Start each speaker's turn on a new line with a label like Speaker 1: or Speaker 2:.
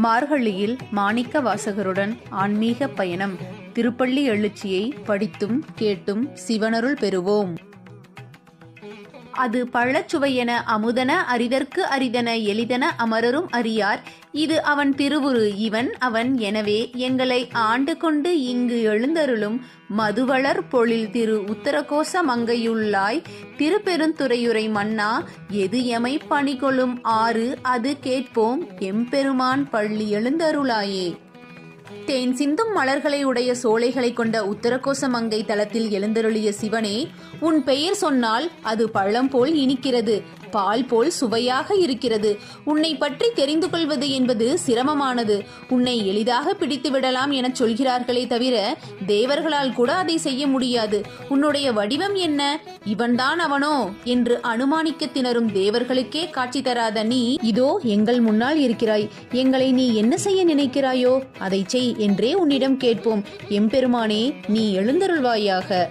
Speaker 1: மார்கழியில் மாணிக்க வாசகருடன் ஆன்மீக பயணம். திருப்பள்ளி எழுச்சியை படித்தும் கேட்டும் சிவனருள் பெறுவோம். அது பழச்சுவையென அமுதன அரிதற்கு அரிதன எளிதன அமரரும் அறியார். இது அவன் திருவுரு இவன் அவன். எனவே எங்களை ஆண்டு கொண்டு இங்கு எழுந்தருளும் மதுவளர் பொழில் திரு உத்தரகோச மங்கையுள்ளாய் திருப்பெருந்துறையுரை மன்னா, எது எமை பணிகொளும் ஆறு அது கேட்போம் எம்பெருமான் பள்ளி எழுந்தருளாயே. தேன் சிந்தும் மலர்களை உடைய சோலைகளை கொண்ட உத்தரகோச மங்கை தலத்தில் எழுந்தருளிய சிவனே, உன் பெயர் சொன்னால் அது பழம் போல் இனிக்கிறது, பால் போல் சுவையாக இருக்கிறது. உன்னை பற்றி தெரிந்து கொள்வது என்பது சிரமமானது. உன்னை எளிதாக பிடித்து விடலாம் என சொல்கிறார்களே தவிர தேவர்களால் கூட அதை செய்ய முடியாது. உன்னுடைய வடிவம் என்ன? இவன்தான் அவனோ என்று அனுமானிக்க திணறும் தேவர்களுக்கே காட்சி தராத நீ இதோ எங்கள் முன்னால் இருக்கிறாய். எங்களை நீ என்ன செய்ய நினைக்கிறாயோ அதை செய் என்றே உன்னிடம் கேட்போம். எம்பெருமானே, நீ எழுந்தருள்வாயாக.